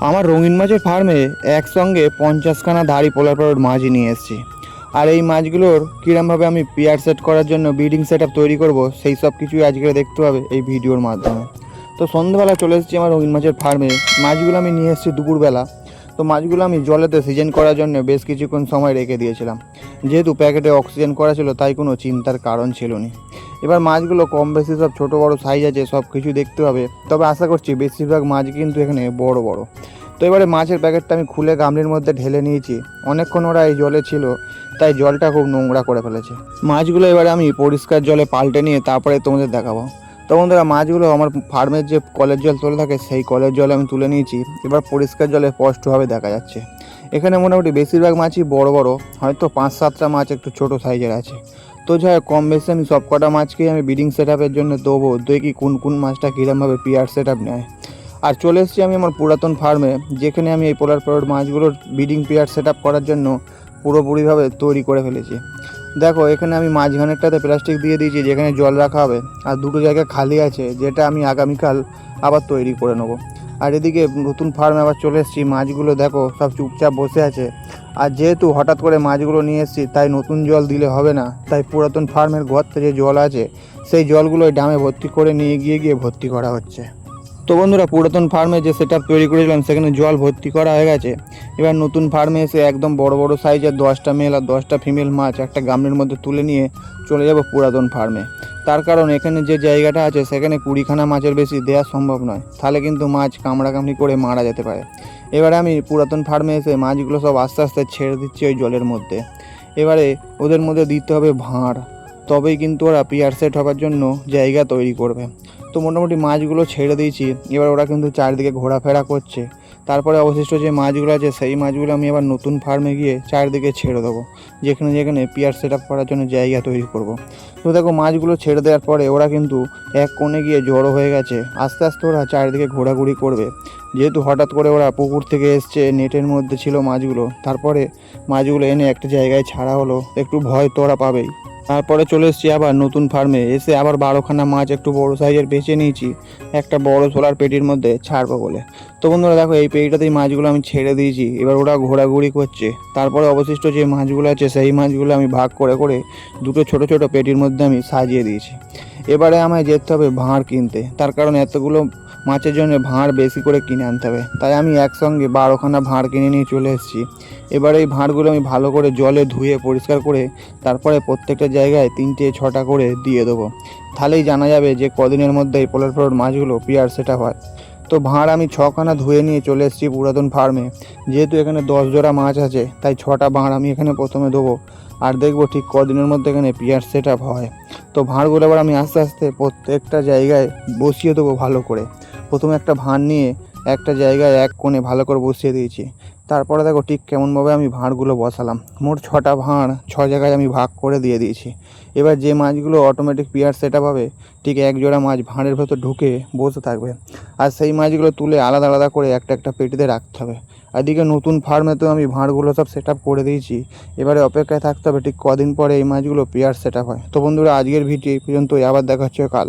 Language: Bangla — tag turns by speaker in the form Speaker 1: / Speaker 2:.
Speaker 1: আমার রঙিন মাছের ফার্মে একসঙ্গে 50খানা ধাড়ি পোলার পাড়ার মাছ নিয়ে এসেছি। আর এই মাছগুলোর কীরমভাবে আমি পেয়ার সেট করার জন্য ব্রিডিং সেট আপ তৈরি করব সেই সব কিছুই আজকে দেখতে হবে এই ভিডিওর মাধ্যমে। তো সন্ধ্যাবেলা চলে এসেছি আমার রঙিন মাছের ফার্মে। মাছগুলো আমি নিয়ে এসেছি দুপুরবেলা। তো মাছগুলো আমি জলেতে সিজন করার জন্য বেশ কিছুক্ষণ সময় রেখে দিয়েছিলাম। যেহেতু প্যাকেটে অক্সিজেন করা ছিল তাই কোনো চিন্তার কারণ ছিল না। এবার মাছগুলো কম বেশি সব ছোটো বড়ো সাইজ আছে, সব কিছু দেখতে হবে। তবে আশা করছি বেশিরভাগ মাছ কিন্তু এখানে বড় বড়। তো এবারে মাছের প্যাকেটটা আমি খুলে গামলির মধ্যে ঢেলে নিয়েছি। অনেকক্ষণ ওরা এই জলে ছিল তাই জলটা খুব নোংরা করে ফেলেছে। মাছগুলো এবারে আমি পরিষ্কার জলে পাল্টে নিয়ে তারপরে তোমাদের দেখাবো। তো বন্ধুরা, মাছগুলো আমার ফার্মের যে কলের জল তোলা থাকে সেই কলের জলে আমি তুলে নিয়েছি। এবার পরিষ্কার জলে স্পষ্টভাবে দেখা যাচ্ছে। এখানে মোটামুটি বেশিরভাগ মাছই বড় বড়, হয়তো 5-7টা মাছ একটু ছোটো সাইজের আছে। তো যাই হোক, কম বেশি আমি সব কটা মাছকেই আমি ব্রিডিং সেট আপের জন্য দেবো। দেখি কোন মাছটা কীরমভাবে পেয়ার সেট আপ নেয়। আর চলে এসেছি আমি আমার পুরাতন ফার্মে, যেখানে আমি এই পোলার পাড়ার মাছগুলোর ব্রিডিং পেয়ার সেট আপ করার জন্য পুরোপুরিভাবে তৈরি করে ফেলেছি। দেখো, এখানে আমি মাঝখানেরটাতে প্লাস্টিক দিয়ে দিয়েছি যেখানে জল রাখা হবে, আর দুটো জায়গা খালি আছে যেটা আমি আগামীকাল আবার তৈরি করে নেবো। আর এদিকে নতুন ফার্মে আবার চলে এসেছি। মাছগুলো দেখো সব চুপচাপ বসে আছে। আর যেহেতু হঠাৎ করে মাছগুলো নিয়ে এসেছি তাই নতুন জল দিলে হবে না, তাই পুরাতন ফার্মের গর্তে যে জল আছে সেই জলগুলো ওই ড্রামে ভর্তি করে নিয়ে গিয়ে ভর্তি করা হচ্ছে। তো বন্ধুরা, পুরাতন ফার্মে যে সেট আপ তৈরি করেছিলাম সেখানে জল ভর্তি করা হয়ে গেছে। এবার নতুন ফার্মে এসে একদম বড় বড় সাইজের 10টা মেল আর 10টা ফিমেল মাছ একটা গামলির মধ্যে তুলে নিয়ে চলে যাব পুরাতন ফার্মে। তার কারণ এখানে যে জায়গাটা আছে সেখানে 20খানা মাছের বেশি দেওয়া সম্ভব নয়, তাহলে কিন্তু মাছ কামড়াকামড়ি করে মারা যেতে পারে। এবারে আমি পুরাতন ফার্মে এসে মাছগুলো সব আস্তে আস্তে ছেড়ে দিচ্ছি ওই জলের মধ্যে। এবারে ওদের মধ্যে দিতে হবে ভাঁড়, তবেই কিন্তু ওরা পেয়ার সেট হওয়ার জন্য জায়গা তৈরি করবে। তো মোটামুটি মাছগুলো ছেড়ে দিয়েছি। এবার ওরা কিন্তু চারিদিকে ঘোরাফেরা করছে। তারপরে অবশিষ্ট যে মাছগুলো আছে সেই মাছগুলো আমি আবার নতুন ফার্মে গিয়ে চারিদিকে ছেড়ে দেবো, যেখানে যেখানে পেয়ার সেট আপ করার জন্য জায়গা তৈরি করব। তো দেখো, মাছগুলো ছেড়ে দেওয়ার পরে ওরা কিন্তু এক কোণে গিয়ে জড়ো হয়ে গেছে। আস্তে আস্তে ওরা চারিদিকে ঘোরাঘুরি করবে। যেহেতু হঠাৎ করে ওরা পুকুর থেকে এসছে, নেটের মধ্যে ছিল মাছগুলো, তারপরে মাছগুলো এনে একটা জায়গায় ছাড়া হলো, একটু ভয় তো ওরা পাবেই। তারপরে চলে এসেছি আবার নতুন ফার্মে। এসে আবার 12খানা মাছ একটু বড় সাইজের বেছে নিয়েছি একটা বড় সোলার পেটির মধ্যে ছাড়বো বলে। তো বন্ধুরা দেখো, এই পেটিটাতেই মাছগুলো আমি ছেড়ে দিয়েছি। এবার ওরা ঘোরাঘুরি করছে। তারপরে অবশিষ্ট যে মাছগুলো আছে সেই মাছগুলো আমি ভাগ করে করে দুটো ছোট ছোট পেটির মধ্যে আমি সাজিয়ে দিয়েছি। এবারে আমায় যেতে হবে ভাঁড় কিনতে, তার কারণ এতগুলো মাছের জন্য ভাঁড় বেশি করে কিনে আনতে হবে। তাই আমি একসঙ্গে 12খানা ভাঁড় কিনে নিয়ে চলে এসেছি। এবার এই ভাঁড়গুলো আমি ভালো করে জলে ধুয়ে পরিষ্কার করে তারপরে প্রত্যেকটা জায়গায় 3-6টা করে দিয়ে দেবো। তাহলেই জানা যাবে যে কদিনের মধ্যে এই পোলার পাড়ার মাছগুলো পেয়ার সেট আপ হয়। তো ভাঁড় আমি 6খানা ধুয়ে নিয়ে চলে এসেছি পুরাতন ফার্মে। যেহেতু এখানে 10 জোড়া মাছ আছে তাই 6টা ভাঁড় আমি এখানে প্রথমে দেবো, আর দেখবো ঠিক কদিনের মধ্যে এখানে পেয়ার সেট আপ হয়। তো ভাঁড়গুলো এবার আমি আস্তে আস্তে প্রত্যেকটা জায়গায় বসিয়ে দেবো ভালো করে। প্রথমে একটা ভাঁড় নিয়ে একটা জায়গায় এক কোণে ভালো করে বসিয়ে দিয়েছি। তারপরে দেখো ঠিক কেমনভাবে আমি ভাঁড়গুলো বসালাম। মোট 6টা ভাঁড় 6 জায়গায় আমি ভাগ করে দিয়ে দিয়েছি। এবার যে মাছগুলো অটোমেটিক পেয়ার সেট আপ হবে ঠিক এক জোড়া মাছ ভাঁড়ের ভেতর ঢুকে বসে থাকবে। আর সেই মাছগুলো তুলে আলাদা আলাদা করে একটা একটা পেটিতে রাখতে হবে। এদিকে নতুন ফার্মে তো আমি ভাঁড়গুলো সব সেট আপ করে দিয়েছি। এবারে অপেক্ষায় থাকতে হবে ঠিক কদিন পরে এই মাছগুলো পেয়ার সেট আপ হয়। তো বন্ধুরা, আজকের ভিডিও এই পর্যন্তই। আবার দেখা হচ্ছে কাল।